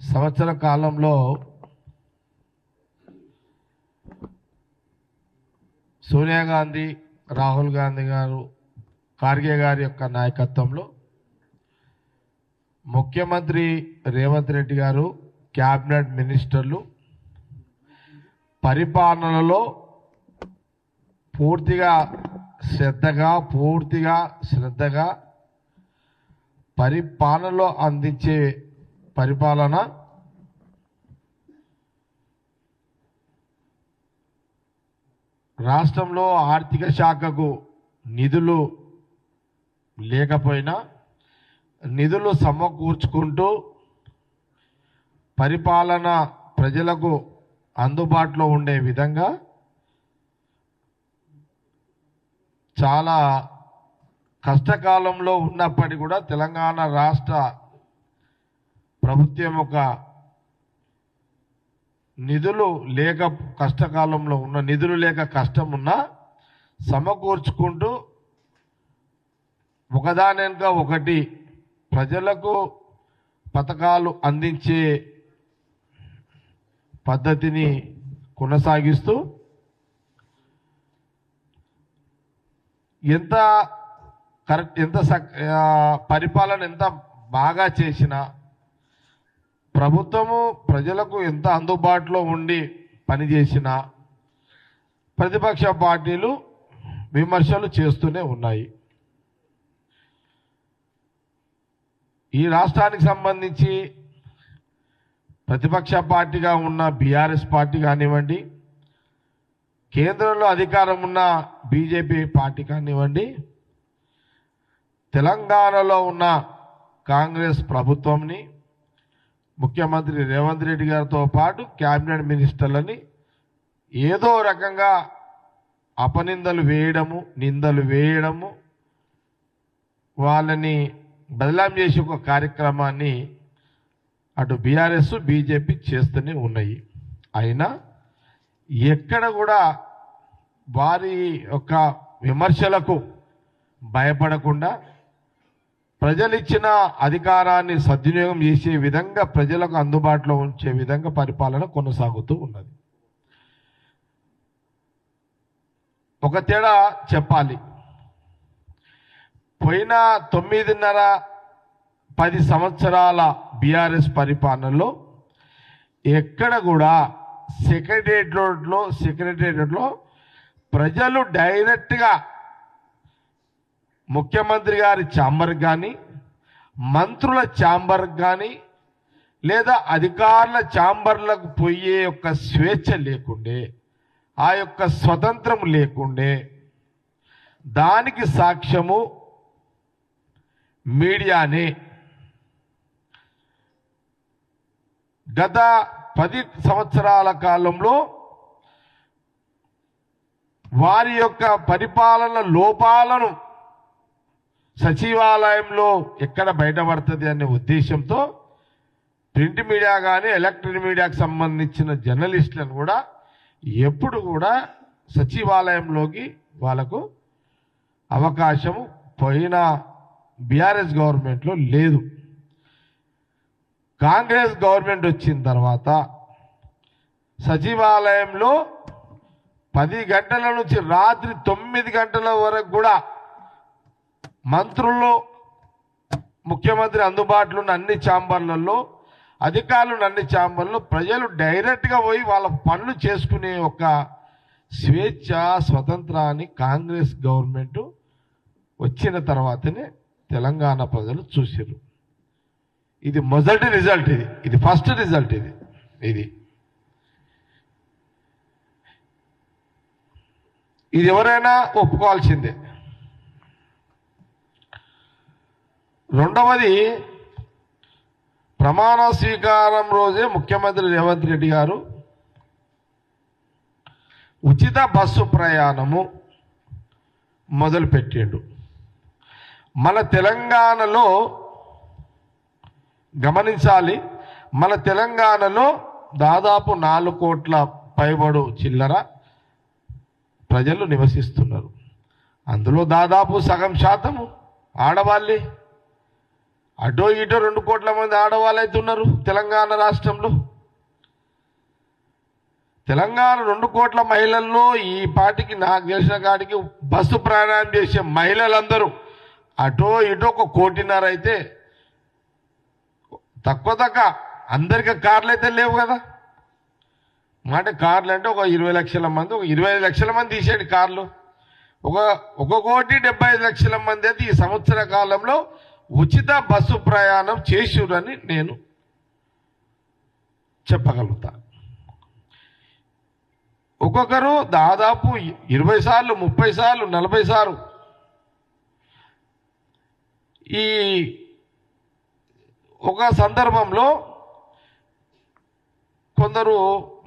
సంవత్సర కాలంలో సోనియా గాంధీ, రాహుల్ గాంధీ గారు, ఖార్గే గారి యొక్క నాయకత్వంలో ముఖ్యమంత్రి రేవంత్ రెడ్డి గారు, క్యాబినెట్ మినిస్టర్లు పరిపాలనలో పూర్తిగా శ్రద్ధగా పరిపాలనలో అందించే పరిపాలన రాష్ట్రంలో ఆర్థిక శాఖకు నిధులు లేకపోయినా నిధులు సమకూర్చుకుంటూ పరిపాలన ప్రజలకు అందుబాటులో ఉండే విధంగా చాలా కష్టకాలంలో ఉన్నప్పటికీ కూడా తెలంగాణ రాష్ట్ర ప్రభుత్వం ఒక నిధులు లేక కష్టకాలంలో ఉన్న నిధులు లేక కష్టం ఉన్నా సమకూర్చుకుంటూ ఒకదాని వెనుక ఒకటి ప్రజలకు పథకాలు అందించే పద్ధతిని కొనసాగిస్తూ ఎంత పరిపాలన ఎంత బాగా చేసినా ప్రభుత్వము ప్రజలకు ఎంత అందుబాటులో ఉండి పనిచేసినా ప్రతిపక్ష పార్టీలు విమర్శలు చేస్తూనే ఉన్నాయి. ఈ రాష్ట్రానికి సంబంధించి ప్రతిపక్ష పార్టీగా ఉన్న బీఆర్ఎస్ పార్టీ కానివ్వండి, కేంద్రంలో అధికారం ఉన్న బీజేపీ పార్టీ కానివ్వండి, తెలంగాణలో ఉన్న కాంగ్రెస్ ప్రభుత్వంని, ముఖ్యమంత్రి రేవంత్ రెడ్డి గారితో పాటు క్యాబినెట్ మినిస్టర్లని ఏదో రకంగా అపనిందలు వేయడము, నిందలు వేయడము, వాళ్ళని బదలాం చేసే ఒక కార్యక్రమాన్ని అటు బీఆర్ఎస్ బీజేపీ చేస్తూనే ఉన్నాయి. అయినా ఎక్కడ కూడా వారి యొక్క విమర్శలకు భయపడకుండా ప్రజలు ఇచ్చిన అధికారాన్ని సద్వినియోగం చేసే విధంగా ప్రజలకు అందుబాటులో ఉంచే విధంగా పరిపాలన కొనసాగుతూ ఉన్నది. ఒక తేడా చెప్పాలి, పోయిన 9.5-10 సంవత్సరాల బీఆర్ఎస్ పరిపాలనలో ఎక్కడ కూడా సెక్రటేరియట్లో ప్రజలు డైరెక్ట్గా ముఖ్యమంత్రి గారి ఛాంబర్కి కానీ, మంత్రుల ఛాంబర్కి కానీ, లేదా అధికారుల ఛాంబర్లకు పోయే యొక్క స్వేచ్ఛ లేకుండే, ఆ యొక్క స్వతంత్రం లేకుండే. దానికి సాక్ష్యము మీడియానే. గత 10 సంవత్సరాల కాలంలో వారి యొక్క పరిపాలన లోపాలను సచివాలయంలో ఎక్కడ బయటపడుతుంది అనే ఉద్దేశంతో ప్రింట్ మీడియా కానీ ఎలక్ట్రానిక్ మీడియాకు సంబంధించిన జర్నలిస్టులను కూడా ఎప్పుడు కూడా సచివాలయంలోకి వాళ్ళకు అవకాశము పోయిన బీఆర్ఎస్ గవర్నమెంట్లో లేదు. కాంగ్రెస్ గవర్నమెంట్ వచ్చిన తర్వాత సచివాలయంలో 10 గంటల నుంచి రాత్రి 9 గంటల వరకు కూడా మంత్రులు, ముఖ్యమంత్రి అందుబాటులో ఉన్న అన్ని ఛాంబర్లలో, అధికారులు అన్ని ఛాంబర్లో ప్రజలు డైరెక్ట్గా పోయి వాళ్ళ పనులు చేసుకునే ఒక స్వేచ్ఛ, స్వతంత్రాన్ని కాంగ్రెస్ గవర్నమెంట్ వచ్చిన తర్వాతనే తెలంగాణ ప్రజలు చూసారు. ఇది మొదటి రిజల్ట్, ఇది ఫస్ట్ రిజల్ట్. ఇది ఎవరైనా ఒప్పుకోవాల్సిందే. రెండవది, ప్రమాణ స్వీకారం రోజే ముఖ్యమంత్రి రేవంత్ రెడ్డి గారు ఉచిత బస్సు ప్రయాణము మొదలుపెట్టిండు. మన తెలంగాణలో గమనించాలి, మన తెలంగాణలో దాదాపు 4 కోట్ల పైబడు చిల్లర ప్రజలు నివసిస్తున్నారు. అందులో దాదాపు సగం శాతము ఆడవాళ్ళే. అటో ఇటో 2 కోట్ల మంది ఆడవాళ్ళు అయితే ఉన్నారు తెలంగాణ రాష్ట్రంలో. తెలంగాణ 2 కోట్ల మహిళల్లో ఈ పాటికి నాకు తెలిసిన కాడికి బస్సు ప్రయాణం చేసే మహిళలందరూ అటో ఇటో 1.5 కోటి అయితే తక్కువ అందరికీ కార్లు అయితే లేవు కదా. మాట కార్లు అంటే ఒక 20 లక్షల మంది, ఒక 25 లక్షల మంది తీసేయండి కార్లు. ఒక 1,75,00,000 మంది అయితే ఈ సంవత్సర కాలంలో ఉచిత బస్సు ప్రయాణం చేసిరని నేను చెప్పగలుగుతా. ఒక్కొక్కరు దాదాపు 20 సార్లు, 30 సార్లు, 40 సార్లు. ఈ ఒక సందర్భంలో కొందరు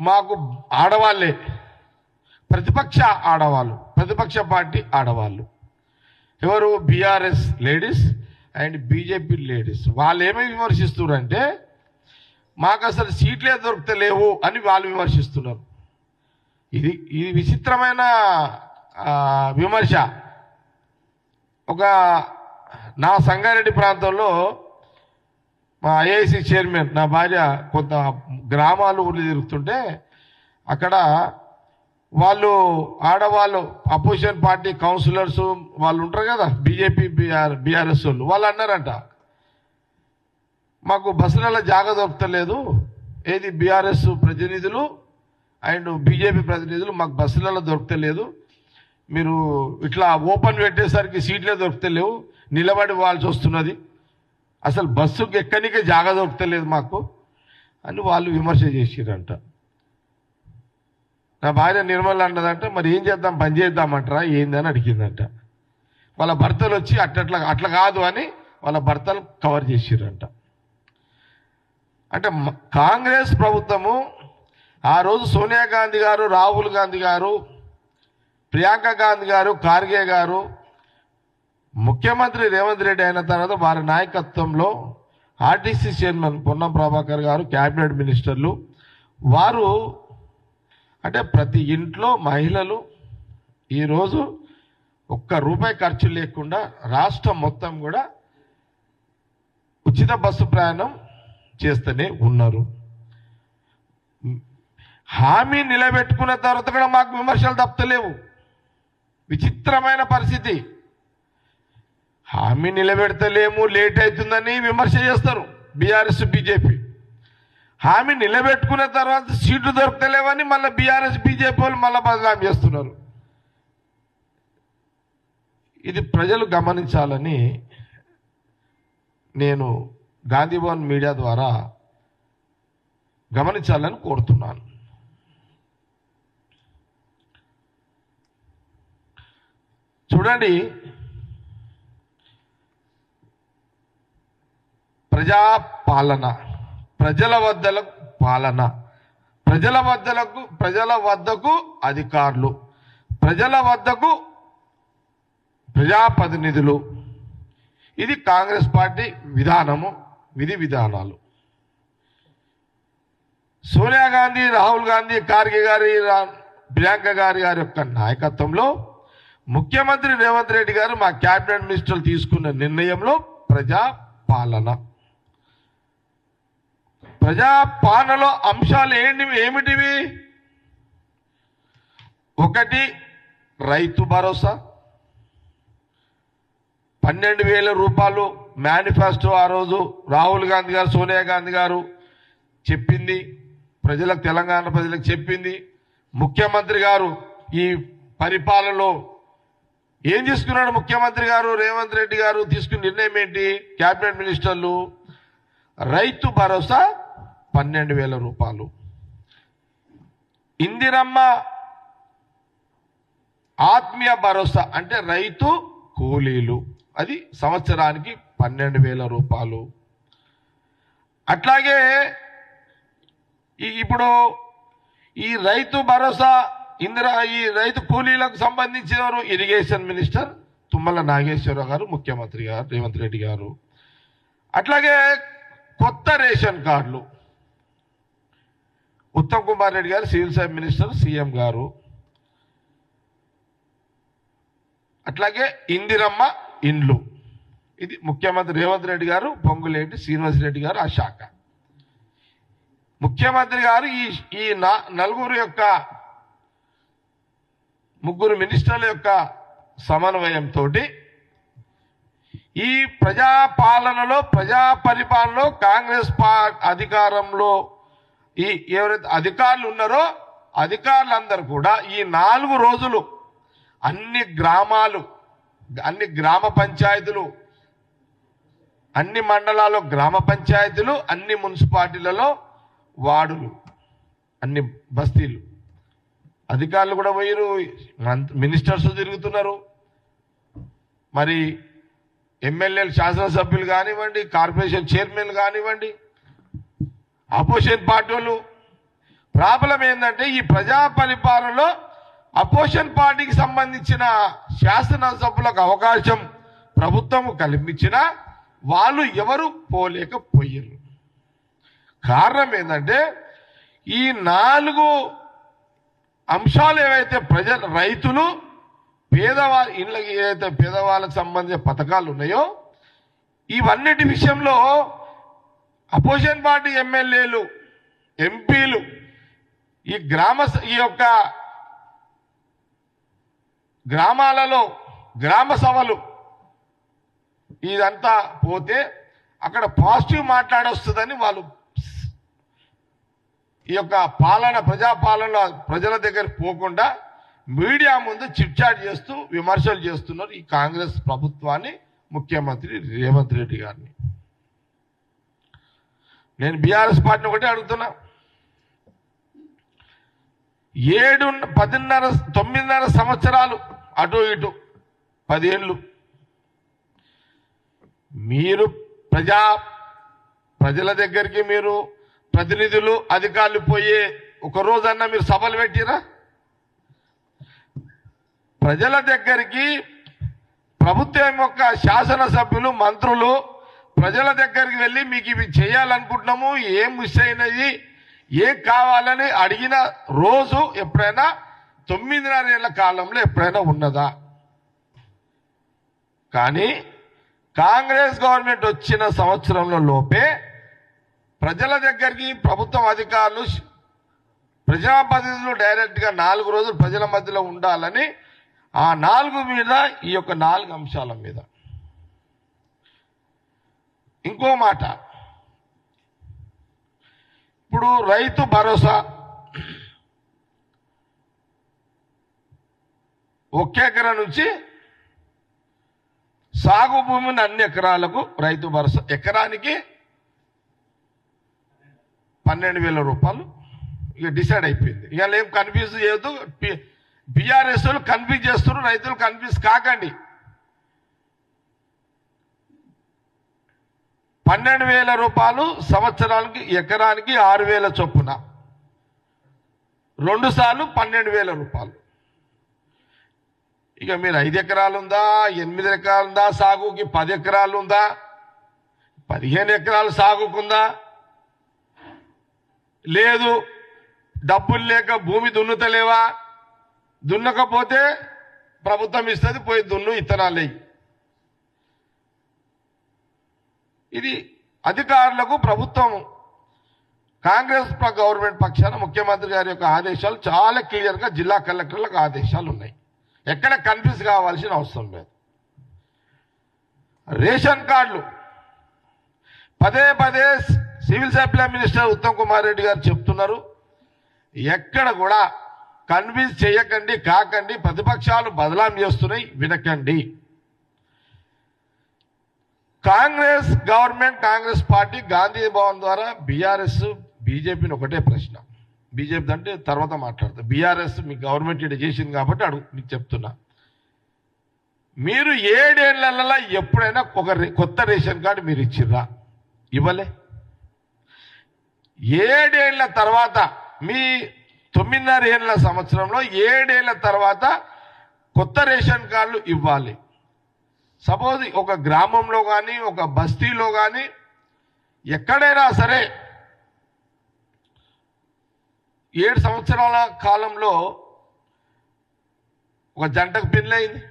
మాకు ఆడవాళ్ళే, ప్రతిపక్ష పార్టీ ఆడవాళ్ళు, ఎవరు BRS ladies and BJP ladies, వాళ్ళు ఏమేమి విమర్శిస్తున్నారంటే మాకు అసలు సీట్లే దొరుకుతలేవు అని వాళ్ళు విమర్శిస్తున్నారు. ఇది విచిత్రమైన విమర్శ. ఒక నా సంగారెడ్డి ప్రాంతంలో మా ఐఐసి చైర్మన్ నా భార్య కొంత గ్రామాలు ఊళ్ళు తిరుగుతుంటే అక్కడ వాళ్ళు ఆడవాళ్ళు అపోజిషన్ పార్టీ కౌన్సిలర్స్ వాళ్ళు ఉంటారు కదా, బీజేపీ బీఆర్ఎస్ వాళ్ళు అన్నారంట, మాకు బస్సులలో జాగా దొరుకుతలేదు, ఏది బీఆర్ఎస్ ప్రతినిధులు అండ్ బీజేపీ ప్రతినిధులు మాకు బస్సులలో దొరుకుతలేదు, మీరు ఇట్లా ఓపెన్ పెట్టేసరికి సీట్లే దొరుకుతలేవు, నిలబడి వాల్సి వస్తున్నది, అసలు బస్సుకి ఎక్కడికే జాగా దొరుకుతలేదు మాకు అని వాళ్ళు విమర్శ చేసిరంట. నా భార్య నిర్మల అన్నదంట, మరి ఏం చేద్దాం, పని చేద్దామంటారా ఏందని అడిగిందంట. వాళ్ళ భర్తలు వచ్చి అట్లా కాదు అని వాళ్ళ భర్తలు కవర్ చేసిరంట. అంటే కాంగ్రెస్ ప్రభుత్వము ఆ రోజు సోనియా గాంధీ గారు, రాహుల్ గాంధీ గారు, ప్రియాంక గాంధీ గారు, ఖార్గే గారు ముఖ్యమంత్రి రేవంత్ రెడ్డి అయిన తర్వాత వారి నాయకత్వంలో ఆర్టీసీ చైర్మన్ పొన్నం ప్రభాకర్ గారు, క్యాబినెట్ మినిస్టర్లు వారు అంటే ప్రతి ఇంట్లో మహిళలు ఈరోజు ₹1 ఖర్చు లేకుండా రాష్ట్రం మొత్తం కూడా ఉచిత బస్సు ప్రయాణం చేస్తూనే ఉన్నారు. హామీ నిలబెట్టుకున్న తర్వాత కూడా మాకు విమర్శలు తప్పలేవు. విచిత్రమైన పరిస్థితి. హామీ నిలబెడతలేము, లేట్ అవుతుందని విమర్శ చేస్తారు బీఆర్ఎస్ బీజేపీ. హామీ నిలబెట్టుకున్న తర్వాత సీట్లు దొరకలేవని మళ్ళీ బీఆర్ఎస్ బీజేపీ వాళ్ళు మళ్ళీ బదనాం చేస్తున్నారు. ఇది ప్రజలు గమనించాలని నేను గాంధీభవన్ మీడియా ద్వారా గమనించాలని కోరుతున్నాను. చూడండి, ప్రజాపాలన, ప్రజల వద్దకు అధికారులు, ప్రజల వద్దకు ప్రజాప్రతినిధులు. ఇది కాంగ్రెస్ పార్టీ విధానము, విధి విధానాలు. సోనియా గాంధీ, రాహుల్ గాంధీ, ఖార్గే గారి, ప్రియాంక గారి యొక్క నాయకత్వంలో ముఖ్యమంత్రి రేవంత్ రెడ్డి గారు మా క్యాబినెట్ మినిస్టర్లు తీసుకున్న నిర్ణయంలో ప్రజాపాలనలో అంశాలు ఏమిటివి? ఒకటి, రైతు భరోసా. 12,000 రూపాయలు మేనిఫెస్టో ఆ రోజు రాహుల్ గాంధీ గారు, సోనియా గాంధీ గారు చెప్పింది, ప్రజలకు, తెలంగాణ ప్రజలకు చెప్పింది. ముఖ్యమంత్రి గారు ఈ పరిపాలనలో ఏం తీసుకున్నాడు? ముఖ్యమంత్రి గారు రేవంత్ రెడ్డి గారు తీసుకున్న నిర్ణయం ఏంటి? క్యాబినెట్ మినిస్టర్లు రైతు భరోసా 12,000 రూపాయలు. ఇందిరమ్మ ఆత్మీయ భరోసా అంటే రైతు కూలీలు, అది సంవత్సరానికి 12,000 రూపాయలు. అట్లాగే ఇప్పుడు ఈ రైతు భరోసా ఈ రైతు కూలీలకు సంబంధించిన ఇరిగేషన్ మినిస్టర్ తుమ్మల నాగేశ్వరరావు గారు, ముఖ్యమంత్రి గారు రేవంత్ రెడ్డి గారు. అట్లాగే కొత్త రేషన్ కార్డులు ఉత్తమ్ కుమార్ రెడ్డి గారు, సివిల్ సప్లై మినిస్టర్, సీఎం గారు. అట్లాగే ఇందిరమ్మ ఇండ్లు, ఇది ముఖ్యమంత్రి రేవంత్ రెడ్డి గారు, పొంగులేటి శ్రీనివాసరెడ్డి గారు ఆ శాఖ. ముఖ్యమంత్రి గారు ఈ నలుగురు యొక్క ముగ్గురు మినిస్టర్ల యొక్క సమన్వయంతో ఈ ప్రజాపాలనలో ప్రజా పరిపాలనలో కాంగ్రెస్ అధికారంలో ఈ ఎవరైతే అధికారులు ఉన్నారో అధికారులందరూ కూడా ఈ 4 రోజులు అన్ని గ్రామాలు, అన్ని గ్రామ పంచాయతీలు, అన్ని మండలాల్లో గ్రామ పంచాయతీలు, అన్ని మున్సిపాలిటీలలో వార్డులు, అన్ని బస్తీలు అధికారులు కూడా పోయారు, మినిస్టర్స్ తిరుగుతున్నారు, మరి ఎమ్మెల్యేలు శాసనసభ్యులు కానివ్వండి, కార్పొరేషన్ చైర్మన్లు కానివ్వండి, అపోజిషన్ పార్టీ వాళ్ళు. ప్రాబ్లం ఏంటంటే ఈ ప్రజా పరిపాలనలో అపోజిషన్ పార్టీకి సంబంధించిన శాసనసభ్యులకు అవకాశం ప్రభుత్వం కల్పించిన వాళ్ళు ఎవరు పోలేకపోయారు. కారణం ఏంటంటే ఈ 4 అంశాలు ఏవైతే రైతులు, పేదవాళ్ళ ఇళ్ళకి ఏదైతే పేదవాళ్ళకి సంబంధించిన పథకాలు ఉన్నాయో ఇవన్నిటి విషయంలో అపోజిషన్ పార్టీ ఎమ్మెల్యేలు, ఎంపీలు ఈ యొక్క గ్రామాలలో గ్రామ సభలు ఇదంతా పోతే అక్కడ పాజిటివ్ మాట్లాడొస్తుందని వాళ్ళు ఈ యొక్క ప్రజాపాలన ప్రజల దగ్గర పోకుండా మీడియా ముందు చిట్చాట్ చేస్తూ విమర్శలు చేస్తున్నారు ఈ కాంగ్రెస్ ప్రభుత్వాన్ని, ముఖ్యమంత్రి రేవంత్ రెడ్డి గారిని. నేను బీఆర్ఎస్ పార్టీని ఒకటే అడుగుతున్నా, 9.5 సంవత్సరాలు అటు ఇటు 10 ఏళ్ళు మీరు ప్రజల దగ్గరికి మీరు ప్రతినిధులు, అధికారులు పోయే ఒక రోజన్నా మీరు సభలు పెట్టిరా? ప్రజల దగ్గరికి ప్రభుత్వం యొక్క శాసనసభ్యులు, మంత్రులు ప్రజల దగ్గరికి వెళ్ళి మీకు ఇవి చేయాలనుకుంటున్నాము, ఏం మిస్ అయినది, ఏం కావాలని అడిగిన రోజు ఎప్పుడైనా 9.5 ఏళ్ల కాలంలో ఎప్పుడైనా ఉన్నదా? కానీ కాంగ్రెస్ గవర్నమెంట్ వచ్చిన సంవత్సరంలో లోపే ప్రజల దగ్గరికి ప్రభుత్వం అధికారులు, ప్రజాప్రతినిధులు డైరెక్ట్గా 4 రోజులు ప్రజల మధ్యలో ఉండాలని ఆ 4 మీద ఈ యొక్క 4 అంశాల మీద. ఇంకో మాట, ఇప్పుడు రైతు భరోసా 1 ఎకరా నుంచి సాగు భూమిని అన్ని ఎకరాలకు రైతు భరోసా ఎకరానికి 12,000 రూపాయలు ఇక డిసైడ్ అయిపోయింది. ఇవాళ ఏం కన్ఫ్యూజ్ చేయొద్దు, బీఆర్ఎస్ వాళ్ళు కన్ఫ్యూజ్ చేస్తున్నారు, రైతులు కన్ఫ్యూజ్ కాకండి. 12,000 రూపాయలు సంవత్సరానికి, ఎకరానికి 6,000 చొప్పున 2 సార్లు 12,000 రూపాయలు. ఇక మీరు 5 ఎకరాలు ఉందా, 8 ఎకరాలు ఉందా, సాగుకి 10 ఎకరాలు ఉందా, 15 ఎకరాలు సాగుకుందా, లేదు డబ్బులు లేక భూమి దున్నుతలేవా, దున్నకపోతే ప్రభుత్వం ఇస్తుంది, పోయి దున్ను, ఇత్తనాలు. ఇది అధికారులకు ప్రభుత్వం కాంగ్రెస్ గవర్నమెంట్ పక్షాన ముఖ్యమంత్రి గారి యొక్క ఆదేశాలు చాలా క్లియర్గా జిల్లా కలెక్టర్లకు ఆదేశాలు ఉన్నాయి. ఎక్కడ కన్ఫ్యూజ్ కావాల్సిన అవసరం లేదు. రేషన్ కార్డులు పదే civil supply minister Uttam Kumar Reddy గారు చెప్తున్నారు, ఎక్కడ కూడా కన్విన్స్ చేయకండి, కాకండి, ప్రతిపక్షాలు బదలాం చేస్తున్నాయి, వినకండి. కాంగ్రెస్ గవర్నమెంట్, కాంగ్రెస్ పార్టీ గాంధీ భవన్ ద్వారా బీఆర్ఎస్ బీజేపీని ఒకటే ప్రశ్న, బీజేపీ అంటే తర్వాత మాట్లాడతా, బీఆర్ఎస్ మీ గవర్నమెంట్ ఇటు చేసింది కాబట్టి మీకు చెప్తున్నా, మీరు 7 ఏళ్లలో ఎప్పుడైనా ఒక కొత్త రేషన్ కార్డు మీరు ఇచ్చిర్రా? ఇవ్వలే. 7 ఏళ్ల తర్వాత, మీ 9.5 ఏళ్ల సంవత్సరంలో 7 ఏళ్ల తర్వాత కొత్త రేషన్ కార్డులు ఇవ్వాలి. సపోజ్ ఒక గ్రామంలో కానీ, ఒక బస్తీలో కానీ, ఎక్కడైనా సరే 7 సంవత్సరాల కాలంలో ఒక జంటకు పెళ్ళయింది,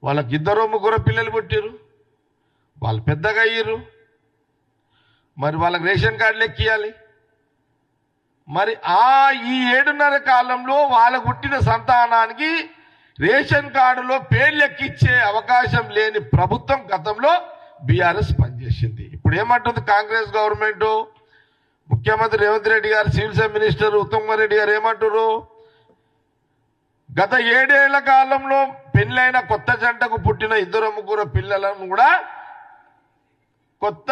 వాళ్ళకి 2 3 పిల్లలు పుట్టారు, వాళ్ళు పెద్దగా అయ్యారు, మరి వాళ్ళకి రేషన్ కార్డులు ఎక్కియాలి. మరి ఈ 7.5 కాలంలో వాళ్ళ పుట్టిన సంతానానికి రేషన్ కార్డులో పేర్లు ఎక్కిచ్చే అవకాశం లేని ప్రభుత్వం గతంలో బీఆర్ఎస్ పనిచేసింది. ఇప్పుడు ఏమంటుంది కాంగ్రెస్ గవర్నమెంట్, ముఖ్యమంత్రి రేవంత్ రెడ్డి గారు, సివిల్ మినిస్టర్ ఉత్తమ్ కుమార్ రెడ్డి గారు ఏమంటారు, గత 7 ఏళ్ల కాలంలో పెళ్ళైన కొత్త జంటకు పుట్టిన 2-3 పిల్లలను కూడా కొత్త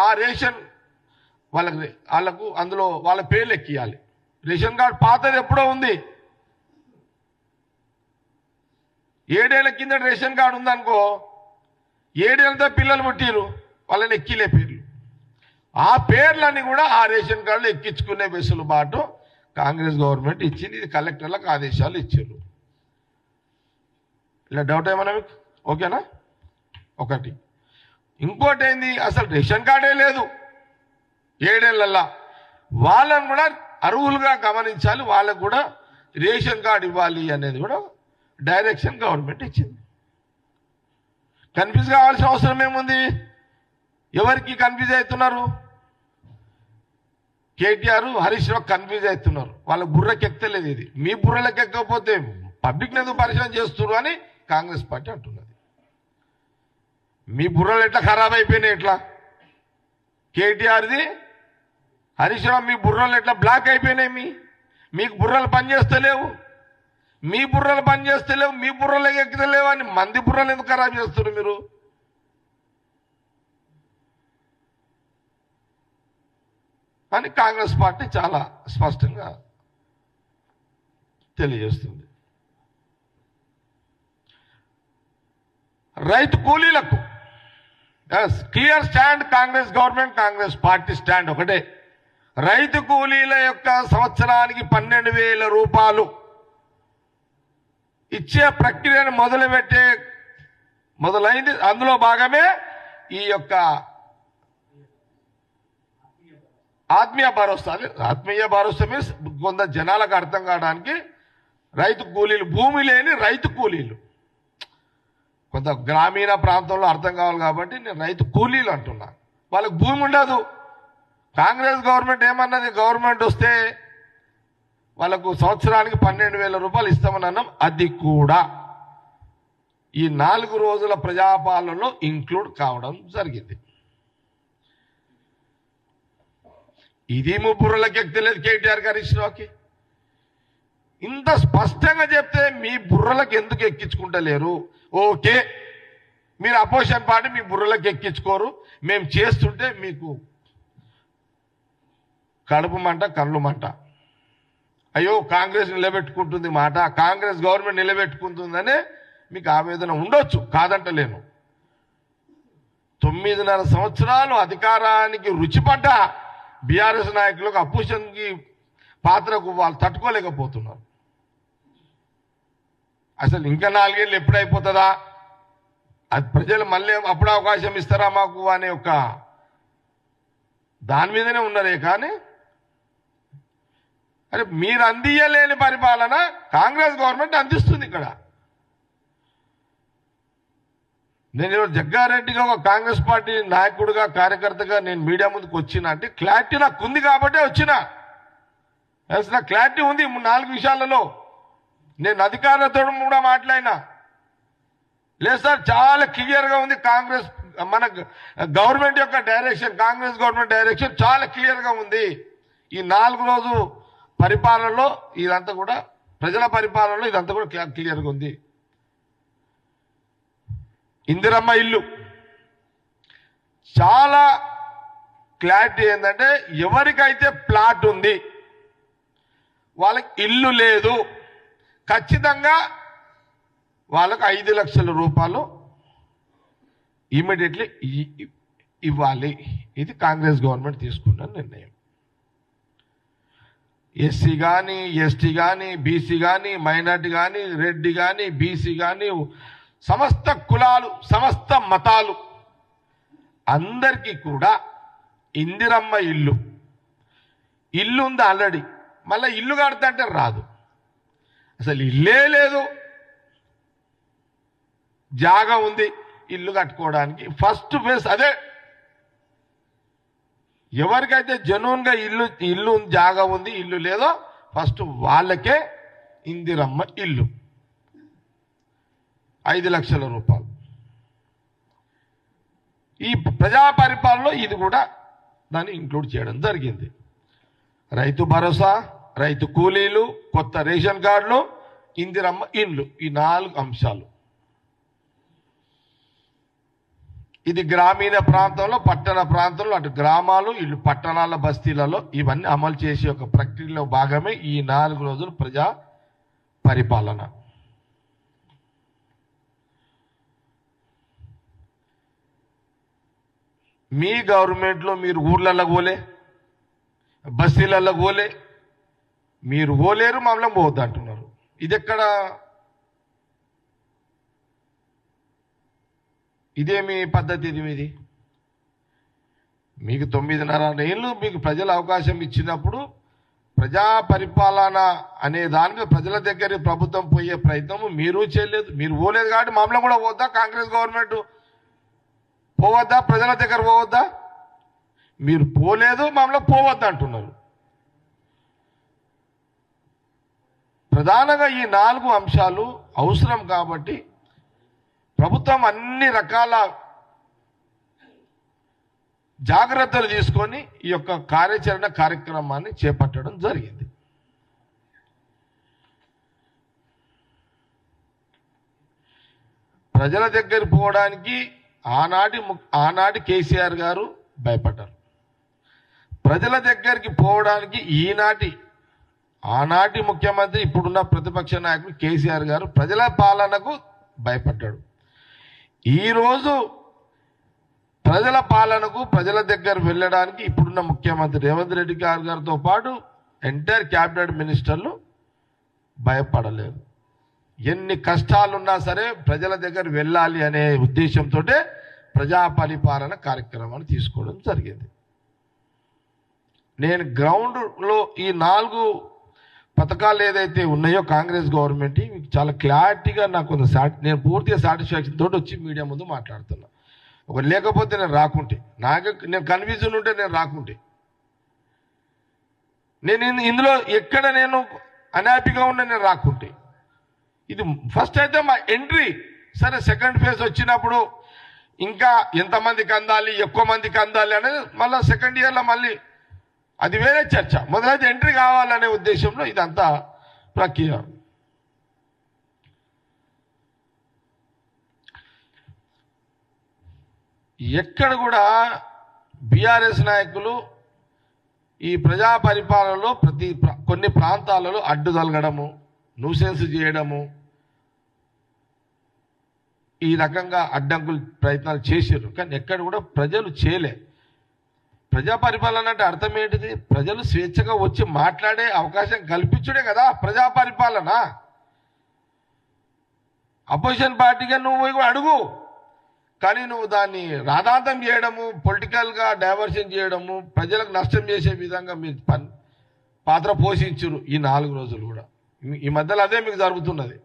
ఆ రేషన్ వాళ్ళకు అందులో వాళ్ళ పేర్లు ఎక్కియాలి. రేషన్ కార్డు పాతది ఎప్పుడో ఉంది, 7 ఏళ్ల కింద రేషన్ కార్డు ఉందనుకో, 7 ఏళ్ళతో పిల్లలు పుట్టిరు, వాళ్ళని ఎక్కిలే పేర్లు, ఆ పేర్లని కూడా ఆ రేషన్ కార్డులు ఎక్కించుకునే వెసులుబాటు కాంగ్రెస్ గవర్నమెంట్ ఇచ్చింది. ఇది కలెక్టర్లకు ఆదేశాలు ఇచ్చారు. ఇలా డౌట్ ఏమన్నా మీకు? ఓకేనా? ఒకటి. ఇంకోటి ఏంది, అసలు రేషన్ కార్డే లేదు 7 ఏళ్ళల్లా, వాళ్ళని కూడా అర్హులుగా గమనించాలి, వాళ్ళకు కూడా రేషన్ కార్డు ఇవ్వాలి అనేది కూడా డైరెక్షన్ గవర్నమెంట్ ఇచ్చింది. కన్ఫ్యూజ్ కావాల్సిన అవసరం ఏముంది? ఎవరికి కన్ఫ్యూజ్ అవుతున్నారు? కేటీఆర్, హరీష్ రావు కన్ఫ్యూజ్ అవుతున్నారు. వాళ్ళ బుర్రకి ఎక్కలేదు. ఇది మీ బుర్రలకు ఎక్కకపోతే పబ్లిక్ ఎందుకు పరిశీలన చేస్తున్నారు అని కాంగ్రెస్ పార్టీ అంటున్నది. మీ బుర్రలు ఎట్లా ఖరాబ్ అయిపోయినాయి, ఎట్లా కేటీఆర్ది, హరీష్ రావు మీ బుర్రలు ఎట్లా బ్లాక్ అయిపోయినాయి? మీకు బుర్రలు పనిచేస్తలేవు, మీ బుర్రలు పనిచేస్తలేవు, మీ బుర్రలు ఎక్కలేవు అని మంది బుర్రలు ఎందుకు ఖరాబ్ చేస్తున్నారు మీరు? అని కాంగ్రెస్ పార్టీ చాలా స్పష్టంగా తెలియజేస్తుంది. రైతు కూలీలకు clear stand Congress government, Congress party stand ఒకటే. రైతు కూలీల యొక్క సంవత్సరానికి 12,000 రూపాయలు ఇచ్చే ప్రక్రియను మొదలైంది. అందులో భాగమే ఈ యొక్క ఆత్మీయ భరోసా. ఆత్మీయ భరోసా మీన్స్ కొంత జనాలకు అర్థం కావడానికి రైతు కూలీలు, భూమి లేని రైతు కూలీలు, కొంత గ్రామీణ ప్రాంతంలో అర్థం కావాలి కాబట్టి నేను రైతు కూలీలు అంటున్నా. వాళ్ళకి భూమి ఉండదు. కాంగ్రెస్ గవర్నమెంట్ ఏమన్నది, గవర్నమెంట్ వస్తే వాళ్ళకు సంవత్సరానికి 12,000 రూపాయలు ఇస్తామని అన్నాం. అది కూడా ఈ 4 రోజుల ప్రజాపాలనలో ఇంక్లూడ్ కావడం జరిగింది. ఇది ముబ్బుర్రలకి ఎక్కలేదు కేటీఆర్ గారి ఇష్టాకి. ఇంత స్పష్టంగా చెప్తే మీ బుర్రలకు ఎందుకు ఎక్కించుకుంటలేరు? ఓకే, మీరు అపోజిషన్ పార్టీ మీ బుర్రలకు ఎక్కించుకోరు, మేము చేస్తుంటే మీకు కడుపు మంట, కళ్ళు మంట. అయ్యో కాంగ్రెస్ నిలబెట్టుకుంటుంది మాట, కాంగ్రెస్ గవర్నమెంట్ నిలబెట్టుకుంటుందనే మీకు ఆవేదన ఉండొచ్చు, కాదంటలేను. 9.5 సంవత్సరాలు అధికారానికి రుచిపడ్డ బీఆర్ఎస్ నాయకులకు అపోజిషన్కి పాత్రకు వాళ్ళు తట్టుకోలేకపోతున్నారు. అసలు ఇంకా 4 ఏళ్ళు ఎప్పుడైపోతుందా, అది ప్రజలు మళ్ళీ అప్పుడు అవకాశం ఇస్తారా మాకు అనే ఒక దాని మీదనే ఉన్నారే. కానీ అరే మీరు అందియలేని పరిపాలన కాంగ్రెస్ గవర్నమెంట్ అందిస్తుంది. ఇక్కడ నేను జగ్గారెడ్డిగా ఒక కాంగ్రెస్ పార్టీ నాయకుడిగా, కార్యకర్తగా నేను మీడియా ముందుకు వచ్చినా అంటే క్లారిటీ నాకు ఉంది కాబట్టే వచ్చినా. నాకు క్లారిటీ ఉంది 4 విషయాలలో. నేను అధికారులతో కూడా మాట్లాడినా. లేదు సార్, చాలా క్లియర్గా ఉంది కాంగ్రెస్, మన గవర్నమెంట్ యొక్క డైరెక్షన్, కాంగ్రెస్ గవర్నమెంట్ డైరెక్షన్ చాలా క్లియర్గా ఉంది. ఈ 4 రోజు పరిపాలనలో ఇదంతా కూడా, ప్రజల పరిపాలనలో ఇదంతా కూడా క్లియర్గా ఉంది. ఇందిరమ్మ ఇల్లు చాలా క్లారిటీ ఏంటంటే, ఎవరికైతే ప్లాట్ ఉంది వాళ్ళకి ఇల్లు లేదు, ఖచ్చితంగా వాళ్ళకు 5 లక్షల రూపాయలు ఇమీడియట్లీ ఇవ్వాలి. ఇది కాంగ్రెస్ గవర్నమెంట్ తీసుకున్న నిర్ణయం. ఎస్సీ కానీ, ఎస్టీ కానీ, బీసీ కానీ, మైనార్టీ కానీ, రెడ్డి కానీ, బీసీ కానీ, సమస్త కులాలు, సమస్త మతాలు అందరికీ కూడా ఇందిరమ్మ ఇల్లు ఉంది ఆల్రెడీ. మళ్ళీ ఇల్లు కడతా అంటే రాదు, అసలు ఇల్లే లేదు. జాగా ఉంది, ఇల్లు కట్టుకోవడానికి ఫస్ట్ ఫేజ్ అదే. ఎవరికైతే జెన్యూన్గా ఇల్లు జాగా ఉంది, ఇల్లు లేదో ఫస్ట్ వాళ్ళకే ఇందిరమ్మ ఇల్లు 5 లక్షల రూపాయలు. ఈ ప్రజా పరిపాలనలో ఇది కూడా దాన్ని ఇంక్లూడ్ చేయడం జరిగింది. రైతు భరోసా, రైతు కూలీలు, కొత్త రేషన్ కార్డులు, ఇందిరమ్మ ఇల్లు, ఈ 4 అంశాలు. ఇది గ్రామీణ ప్రాంతంలో, పట్టణ ప్రాంతంలో, అటు గ్రామాలు ఇల్లు పట్టణాల బస్తీలలో ఇవన్నీ అమలు చేసే ఒక ప్రక్రియలో భాగమే ఈ 4 రోజులు ప్రజా పరిపాలన. మీ గవర్నమెంట్లో మీరు ఊర్లలో పోలే, బస్తీలలో పోలే, మీరు పోలేరు, మమ్మల్ని పోవద్దు అంటున్నారు. ఇది ఎక్కడ? ఇదేమి పద్ధతి? ఇది మీది. మీకు 9.5 ఏళ్ళు మీకు ప్రజలు అవకాశం ఇచ్చినప్పుడు ప్రజా పరిపాలన అనే దానికి ప్రజల దగ్గర ప్రభుత్వం పోయే ప్రయత్నం మీరు చేయలేదు. మీరు పోలేదు కాబట్టి మమ్మల్ని కూడా పోవద్దా? కాంగ్రెస్ గవర్నమెంట్ పోవద్దా? ప్రజల దగ్గర పోవద్దా? మీరు పోలేదు, మమ్మల్ని పోవద్దా అంటున్నారు. ప్రధానంగా ఈ 4 అంశాలు అవసరం కాబట్టి ప్రభుత్వం అన్ని రకాల జాగ్రత్తలు తీసుకొని ఈ యొక్క కార్యాచరణ కార్యక్రమాన్ని చేపట్టడం జరిగింది. ప్రజల దగ్గర పోవడానికి ఆనాటి కేసీఆర్ గారు భయపడ్డారు. ప్రజల దగ్గరికి పోవడానికి ఆనాటి ముఖ్యమంత్రి, ఇప్పుడున్న ప్రతిపక్ష నాయకుడు కేసీఆర్ గారు ప్రజల పాలనకు భయపడ్డాడు. ఈరోజు ప్రజల పాలనకు, ప్రజల దగ్గర వెళ్ళడానికి ఇప్పుడున్న ముఖ్యమంత్రి రేవంత్ రెడ్డి గారితో పాటు ఎంటైర్ క్యాబినెట్ మినిస్టర్లు భయపడలేరు. ఎన్ని కష్టాలున్నా సరే ప్రజల దగ్గర వెళ్ళాలి అనే ఉద్దేశంతో ప్రజా పరిపాలన కార్యక్రమాన్ని తీసుకోవడం జరిగింది. నేను గ్రౌండ్లో ఈ 4 పథకాలు ఏదైతే ఉన్నాయో కాంగ్రెస్ గవర్నమెంట్ మీకు చాలా క్లారిటీగా నాకు నేను పూర్తిగా సాటిస్ఫాక్షన్ తోటి వచ్చి మీడియా ముందు మాట్లాడుతున్నా. ఒకటి లేకపోతే నేను రాకుంటే, నేను కన్ఫ్యూజన్ ఉంటే నేను రాకుంటే, నేను ఇందులో ఎక్కడ నేను అన్యాపీగా ఉన్నా నేను రాకుంటే, ఇది ఫస్ట్ అయితే మా ఎంట్రీ. సరే, సెకండ్ ఫేజ్ వచ్చినప్పుడు ఇంకా ఎంతమందికి అందాలి, ఎక్కువ మందికి అందాలి అనేది మళ్ళీ సెకండ్ ఇయర్లో మళ్ళీ అది వేరే చర్చ. మొదలైతే ఎంట్రీ కావాలనే ఉద్దేశంలో ఇదంతా ప్రక్రియ. ఎక్కడ కూడా బీఆర్ఎస్ నాయకులు ఈ ప్రజా పరిపాలనలో కొన్ని ప్రాంతాలలో అడ్డుదలగడము, న్యూసెన్స్ చేయడము, ఈ రకంగా అడ్డంకులు ప్రయత్నాలు చేశారు. కానీ ఎక్కడ కూడా ప్రజలు చేయలే. ప్రజా పరిపాలన అంటే అర్థం ఏంటిది? ప్రజలు స్వేచ్ఛగా వచ్చి మాట్లాడే అవకాశం కల్పించుడే కదా ప్రజా పరిపాలన. అపోజిషన్ పార్టీగా నువ్వు అడుగు, కానీ నువ్వు దాన్ని రాధాంతం చేయడము, పొలిటికల్గా డైవర్షన్ చేయడము, ప్రజలకు నష్టం చేసే విధంగా మీరు పాత్ర పోషించరు ఈ 4 రోజులు కూడా. ఈ మధ్యలో అదే మీకు జరుగుతున్నది.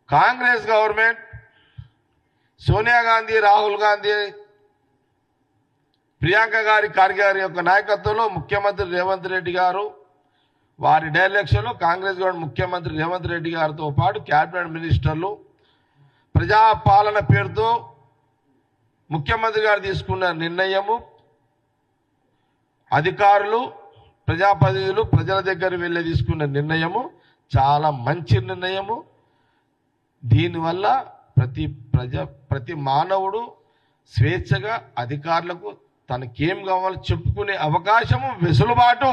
కాంగ్రెస్ గవర్నమెంట్, సోనియా గాంధీ, రాహుల్ గాంధీ, ప్రియాంక ఖర్గే గారి యొక్క నాయకత్వంలో ముఖ్యమంత్రి రేవంత్ రెడ్డి గారు, వారి డైరెక్షన్లో కాంగ్రెస్ గవర్నమెంట్ ముఖ్యమంత్రి రేవంత్ రెడ్డి గారితో పాటు క్యాబినెట్ మినిస్టర్లు ప్రజాపాలన పేరుతో ముఖ్యమంత్రి గారు తీసుకున్న నిర్ణయము, అధికారులు, ప్రజాప్రతినిధులు ప్రజల దగ్గర వెళ్ళి తీసుకున్న నిర్ణయము చాలా మంచి నిర్ణయము. దీనివల్ల ప్రతి మానవుడు స్వేచ్ఛగా అధికారులకు తనకేం కావాలో చెప్పుకునే అవకాశము, వెసులుబాటు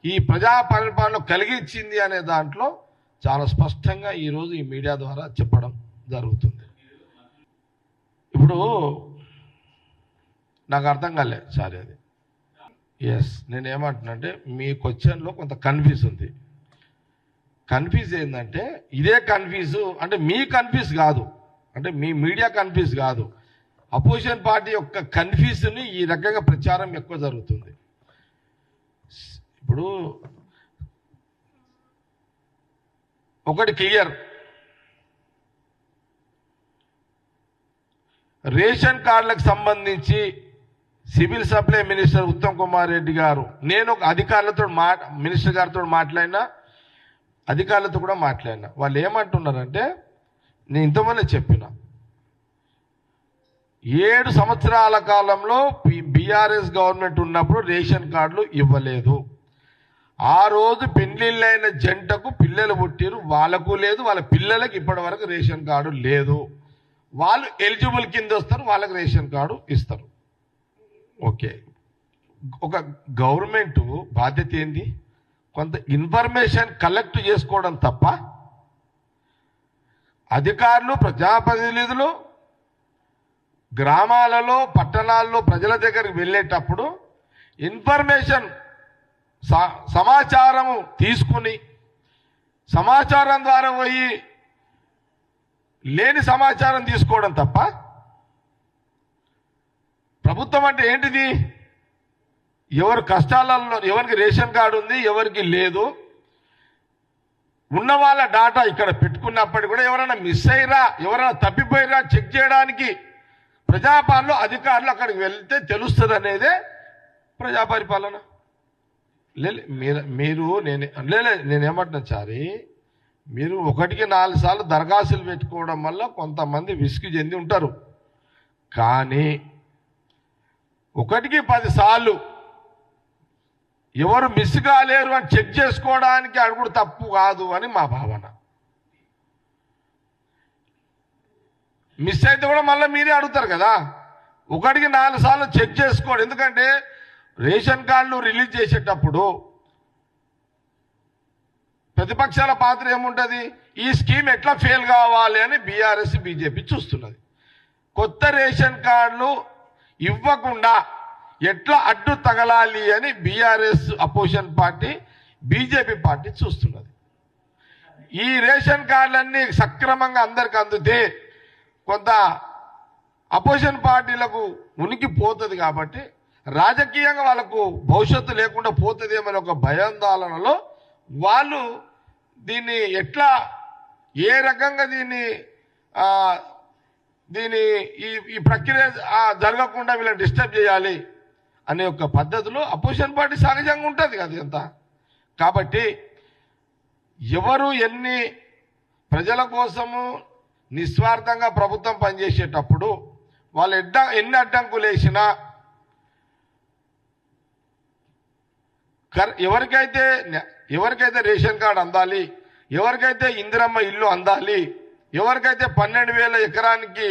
ఈ ప్రజా పరిపాలన కలిగించింది అనే దాంట్లో చాలా స్పష్టంగా ఈరోజు ఈ మీడియా ద్వారా చెప్పడం జరుగుతుంది. ఇప్పుడు నాకు అర్థం కాలే సారీ అది. నేనేమంటున్నానంటే మీ క్వశ్చన్లో కొంత కన్ఫ్యూజ్ ఉంది. కన్ఫ్యూజ్ ఏంటంటే ఇదే కన్ఫ్యూజ్ అంటే మీ కన్ఫ్యూజ్ కాదు, అంటే మీ మీడియా కన్ఫ్యూజ్ కాదు, అపోజిషన్ పార్టీ యొక్క కన్ఫ్యూజ్ని ఈ రకంగా ప్రచారం ఎక్కువ జరుగుతుంది. ఇప్పుడు ఒకటి క్లియర్, రేషన్ కార్డులకు సంబంధించి civil supply minister Uttam Kumar Reddy గారు, నేను అధికారులతో మినిస్టర్ గారితో మాట్లాడినా, అధికారులతో కూడా మాట్లాడినా. వాళ్ళు ఏమంటున్నారంటే, నేను ఇంతమంది చెప్పిన 7 సంవత్సరాల కాలంలో బీఆర్ఎస్ గవర్నమెంట్ ఉన్నప్పుడు రేషన్ కార్డులు ఇవ్వలేదు. ఆ రోజు పెళ్లిళ్ళైన జంటకు పిల్లలు పుట్టిరు, వాళ్ళకు లేదు, వాళ్ళ పిల్లలకు ఇప్పటి వరకు రేషన్ కార్డు లేదు. వాళ్ళు ఎలిజిబుల్ కింద వస్తారు, వాళ్ళకి రేషన్ కార్డు ఇస్తారు. ఓకే, ఒక గవర్నమెంట్ బాధ్యత ఏంది? కొంత ఇన్ఫర్మేషన్ కలెక్ట్ చేసుకోవడం తప్ప అధికారులు, ప్రజాప్రతినిధులు గ్రామాలలో, పట్టణాల్లో ప్రజల దగ్గరికి వెళ్ళేటప్పుడు ఇన్ఫర్మేషన్, సమాచారము తీసుకుని, సమాచారం ద్వారా పోయి లేని సమాచారం తీసుకోవడం తప్ప ప్రభుత్వం అంటే ఏంటిది? ఎవరు కష్టాలలో, ఎవరికి రేషన్ కార్డు ఉంది, ఎవరికి లేదు, ఉన్న వాళ్ళ డాటా ఇక్కడ పెట్టుకున్నప్పటికీ కూడా ఎవరైనా మిస్ అయ్యారా, ఎవరైనా తప్పిపోయారా చెక్ చేయడానికి ప్రజాపాలనలో అధికారులు అక్కడికి వెళ్తే తెలుస్తుంది అనేదే ప్రజాపరిపాలన. మీరు నేనేమంటున్నా చారి, మీరు 1కి 4 సార్లు దరఖాస్తులు పెట్టుకోవడం వల్ల కొంతమంది విసుగు చెంది ఉంటారు. కానీ 1కి 10 సార్లు ఎవరు మిస్ కాలేరు అని చెక్ చేసుకోవడానికి అడుగుడు తప్పు కాదు అని మా భావన. మిస్ అయితే కూడా మళ్ళీ మీరే అడుగుతారు కదా. 1కి 4 సార్లు చెక్ చేసుకోండి. ఎందుకంటే రేషన్ కార్డులు రిలీజ్ చేసేటప్పుడు ప్రతిపక్షాల పాత్ర ఏముంటుంది? ఈ స్కీమ్ ఎట్లా ఫెయిల్ కావాలి అని బీఆర్ఎస్, బీజేపీ చూస్తున్నది. కొత్త రేషన్ కార్డులు ఇవ్వకుండా ఎట్లా అడ్డు తగలాలి అని BRS opposition party, BJP party చూస్తున్నది. ఈ రేషన్ కార్డులన్నీ సక్రమంగా అందరికి అందుతే కొంత అపోజిషన్ పార్టీలకు ఉనికి పోతుంది. కాబట్టి రాజకీయంగా వాళ్ళకు భవిష్యత్తు లేకుండా పోతుందేమని ఒక భయాందోళనలో వాళ్ళు దీన్ని ఎట్లా, ఏ రకంగా దీన్ని ఈ ప్రక్రియ జరగకుండా వీళ్ళని డిస్టర్బ్ చేయాలి అనే ఒక పద్ధతిలో అపోజిషన్ పార్టీ సహజంగా ఉంటుంది కదా అంతా. కాబట్టి ఎవరు ఎన్ని ప్రజల కోసము నిస్వార్థంగా ప్రభుత్వం పనిచేసేటప్పుడు వాళ్ళు ఎన్ని అడ్డంకులు వేసినా, ఎవరికైతే రేషన్ కార్డు అందాలి, ఎవరికైతే ఇందిరమ్మ ఇల్లు అందాలి, ఎవరికైతే 12,000 ఎకరానికి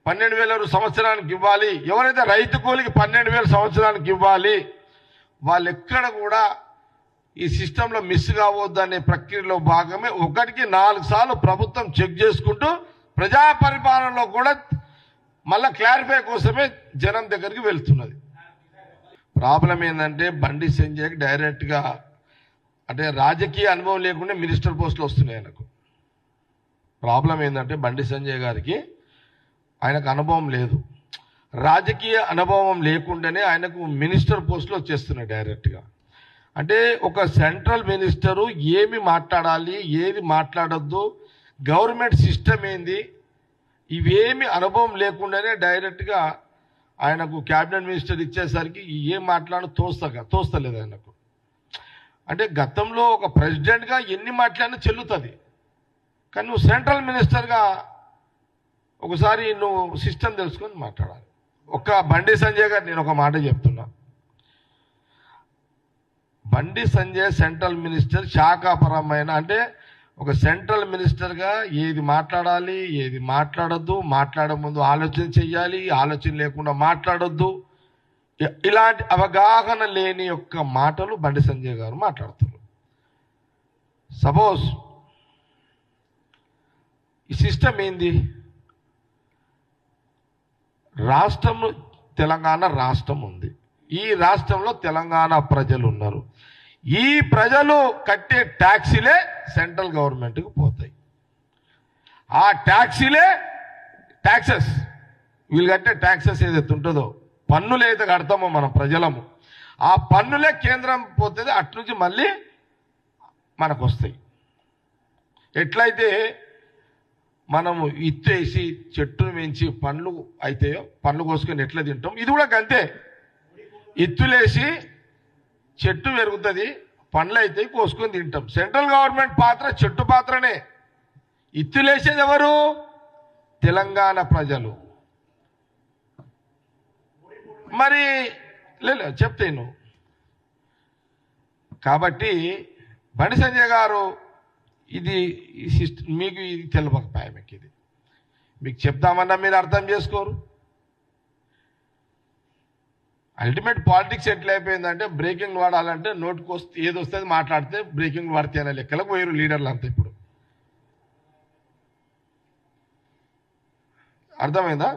12,000 సంవత్సరానికి ఇవ్వాలి, ఎవరైతే రైతు కూలికి 12,000 సంవత్సరానికి ఇవ్వాలి, వాళ్ళు ఎక్కడ కూడా ఈ సిస్టంలో మిస్ కావద్దనే ప్రక్రియలో భాగమే 1కి 4 సార్లు ప్రభుత్వం చెక్ చేసుకుంటూ ప్రజా పరిపాలనలో కూడా మళ్ళా క్లారిఫై కోసమే జనం దగ్గరికి వెళ్తున్నది. ప్రాబ్లం ఏంటంటే బండి సంజయ్కి డైరెక్ట్గా అంటే రాజకీయ అనుభవం లేకుండా మినిస్టర్ పోస్టులు వస్తున్నాయి ఆయనకు. ప్రాబ్లం ఏంటంటే బండి సంజయ్ గారికి ఆయనకు అనుభవం లేదు. రాజకీయ అనుభవం లేకుండానే ఆయనకు మినిస్టర్ పోస్టులు వచ్చేస్తున్నాయి డైరెక్ట్గా. అంటే ఒక సెంట్రల్ మినిస్టరు ఏమి మాట్లాడాలి, ఏది మాట్లాడొద్దు, గవర్నమెంట్ సిస్టమ్ ఏంది, ఇవేమి అనుభవం లేకుండానే డైరెక్ట్గా ఆయనకు క్యాబినెట్ మినిస్టర్ ఇచ్చేసరికి ఏం మాట్లాడో తోస్తలేదు ఆయనకు. అంటే గతంలో ఒక ప్రెసిడెంట్గా ఎన్ని మాట్లాడినా చెల్లుతుంది, కానీ నువ్వు సెంట్రల్ మినిస్టర్గా ఒకసారి నువ్వు సిస్టమ్ తెలుసుకొని మాట్లాడాలి. ఒక బండి సంజయ్ గారు నేను ఒక మాట చెప్తున్నా, బండి సంజయ్ సెంట్రల్ మినిస్టర్ శాఖాపరమైన అంటే ఒక సెంట్రల్ మినిస్టర్గా ఏది మాట్లాడాలి, ఏది మాట్లాడొద్దు, మాట్లాడే ముందు ఆలోచన చెయ్యాలి, ఆలోచన లేకుండా మాట్లాడొద్దు, ఇలాంటి అవగాహన లేని యొక్క మాటలు బండి సంజయ్ గారు మాట్లాడుతున్నారు. సపోజ్ ఈ సిస్టమ్ ఏంది, రాష్ట్రం తెలంగాణ రాష్ట్రం ఉంది, ఈ రాష్ట్రంలో తెలంగాణ ప్రజలు ఉన్నారు, ఈ ప్రజలు కట్టే ట్యాక్సీలే సెంట్రల్ గవర్నమెంట్కి పోతాయి. ఆ ట్యాక్సెస్ వీళ్ళు కట్టే ట్యాక్సెస్ ఏదైతే ఉంటుందో, పన్నులు ఏదైతే కడతామో మనం ప్రజలము, ఆ పన్నులే కేంద్రం పోతుంది, అటు నుంచి మళ్ళీ మనకు వస్తాయి. ఎట్లయితే మనము ఇత్తు వేసి చెట్టును పెంచి పండ్లు అయితాయో పండ్లు కోసుకొని ఎట్లా తింటాం, ఇది కూడా గంతే. ఇత్తులేసి చెట్టు పెరుగుతుంది, పండ్లు అయితే కోసుకొని తింటాం. సెంట్రల్ గవర్నమెంట్ పాత్ర చెట్టు పాత్రనే. ఇత్తులేసేది ఎవరు? తెలంగాణ ప్రజలు. మరి చెప్తాను. కాబట్టి బండి సంజయ్ గారు ఇది మీకు ఇది తెలియకపోయా, మీకు ఇది మీకు చెప్తామన్నా మీరు అర్థం చేసుకోరు. అల్టిమేట్ పాలిటిక్స్ ఎట్లా అయిపోయిందంటే బ్రేకింగ్ వాడాలంటే నోటుకు వస్తే ఏది వస్తుంది మాట్లాడితే బ్రేకింగ్ వాడితే అనే లెక్కలకు పోయారు లీడర్లు అంతా. ఇప్పుడు అర్థమైందా?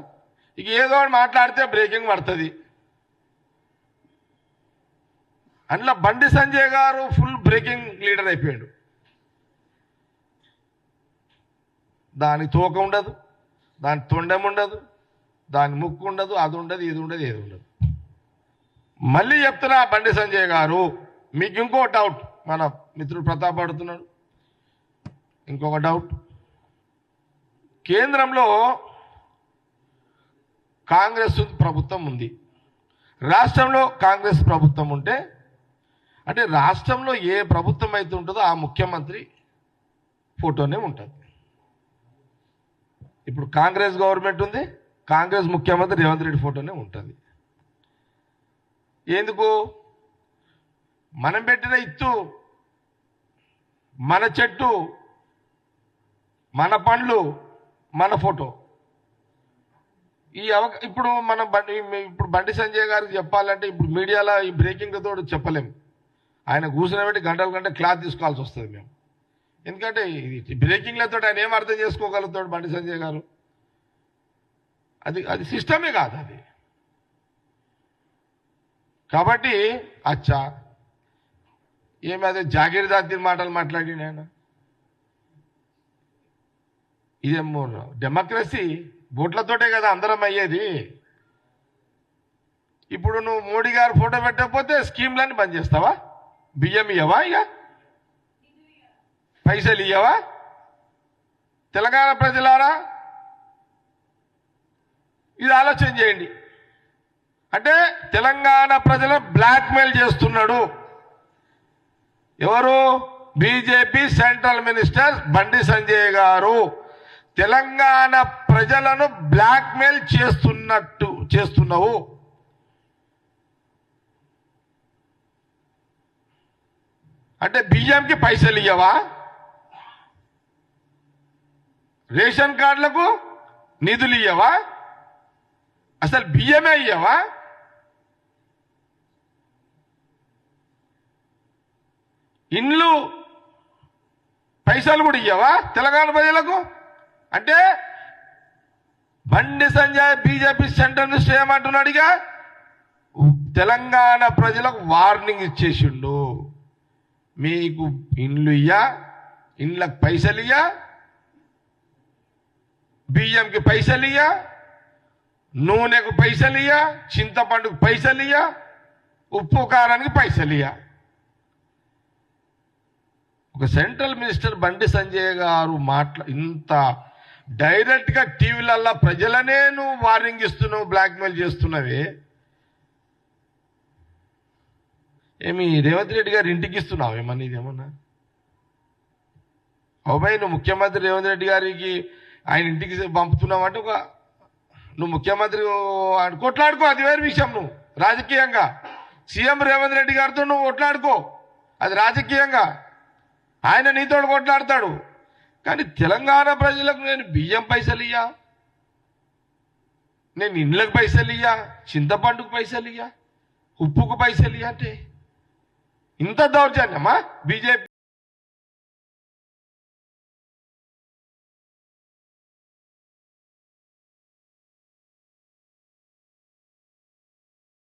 ఇక ఏదో మాట్లాడితే బ్రేకింగ్ పడుతుంది. అందులో బండి సంజయ్ గారు ఫుల్ బ్రేకింగ్ లీడర్ అయిపోయాడు. దాని తోక ఉండదు, దాని తొండం ఉండదు, దాని ముక్కు ఉండదు, అది ఉండదు, ఇది ఉండదు, ఏది ఉండదు. మళ్ళీ చెప్తున్నా బండి సంజయ్ గారు, మీకు ఇంకో డౌట్, మన మిత్రుడు ప్రతాప్ అడుగుతున్నాడు ఇంకొక డౌట్. కేంద్రంలో కాంగ్రెస్ ప్రభుత్వం ఉంది, రాష్ట్రంలో కాంగ్రెస్ ప్రభుత్వం ఉంటే, అంటే రాష్ట్రంలో ఏ ప్రభుత్వం అయితే ఉంటుందో ఆ ముఖ్యమంత్రి ఫోటోనే ఉంటుంది. ఇప్పుడు కాంగ్రెస్ గవర్నమెంట్ ఉంది, కాంగ్రెస్ ముఖ్యమంత్రి రేవంత్ రెడ్డి ఫోటోనే ఉంటుంది. ఎందుకు? మనం పెట్టిన ఇత్తు, మన చెట్టు, మన పండ్లు, మన ఫోటో. ఇప్పుడు మనం బండి సంజయ్ గారికి చెప్పాలంటే ఇప్పుడు మీడియాలో ఈ బ్రేకింగ్తో చెప్పలేము. ఆయన కూర్చుని గంటల గంట క్లాత్ తీసుకోవాల్సి వస్తుంది మేము. ఎందుకంటే ఇది బ్రేకింగ్లతో ఆయన ఏం అర్థం చేసుకోగలుగుతాడు బండి సంజయ్ గారు? అది సిస్టమే కాదు అది. కాబట్టి అచ్చా ఏమి అదే జాగీర్దార్ మాటలు మాట్లాడిన ఆయన. ఇదేమో డెమోక్రసీ ఓట్లతోటే కదా అందరం అయ్యేది. ఇప్పుడు నువ్వు మోడీ గారు ఫోటో పెట్టకపోతే స్కీమ్లన్నీ బంద్ చేస్తావా? బియ్యం ఇయ్యవా? ఇక పైసలు ఇయ్యవా? తెలంగాణ ప్రజలారా ఇది ఆలోచన చేయండి. అంటే తెలంగాణ ప్రజలు బ్లాక్మెయిల్ చేస్తున్నాడు ఎవరు? BJP central minister Bandi Sanjay గారు తెలంగాణ ప్రజలను బ్లాక్మెయిల్ చేస్తున్నావు. అంటే బియ్యంకి పైసలు ఇయ్యవా? రేషన్ కార్డులకు నిధులు ఇయ్యవా? అసలు బియ్యమే ఇయ్యవా? ఇండ్లు పైసలు కూడా ఇయ్యవా తెలంగాణ ప్రజలకు? అంటే Bandi Sanjay BJP centre minister ఏమంటున్నాడుగా, తెలంగాణ ప్రజలకు వార్నింగ్ ఇచ్చేసిండు. మీకు ఇండ్లు ఇయ్యా, ఇండ్లకు పైసలు ఇయ్యా, బియ్యంకి పైసలు ఇయ్యా, నూనెకు పైసలు ఇయ్యా, చింతపండుకు పైసలు ఇయ్యా, ఉప్పు కారానికి పైసలు ఇయ్యా. ఒక సెంట్రల్ మినిస్టర్ బండి సంజయ్ గారు ఇంత డైరెక్ట్గా టీవీలల్లో ప్రజలనే నువ్వు వార్నింగ్ ఇస్తున్నావు, బ్లాక్మెయిల్ చేస్తున్నావే. ఏమి రేవంత్ రెడ్డి గారు ఇంటికి ఇస్తున్నావు ఏమన్నా? ఇదేమన్నా అబ్బాయి నువ్వు ముఖ్యమంత్రి రేవంత్ రెడ్డి గారికి ఆయన ఇంటికి పంపుతున్నావు అంటే నువ్వు ముఖ్యమంత్రి కొట్లాడుకో, అది వేరే విషయం. నువ్వు రాజకీయంగా సీఎం రేవంత్ రెడ్డి గారితో నువ్వు కొట్లాడుకో, అది రాజకీయంగా ఆయన నీతో కొట్లాడతాడు. కానీ తెలంగాణ ప్రజలకు నేను బియ్యం పైసలు ఇయ్యా, నేను ఇండ్లకు పైసలు ఇయ్యా, చింతపండుకు పైసలు ఇయ్యా, ఉప్పుకు పైసలు ఇయ్యా అంటే ఇంత దౌర్జన్యమా బీజేపీ?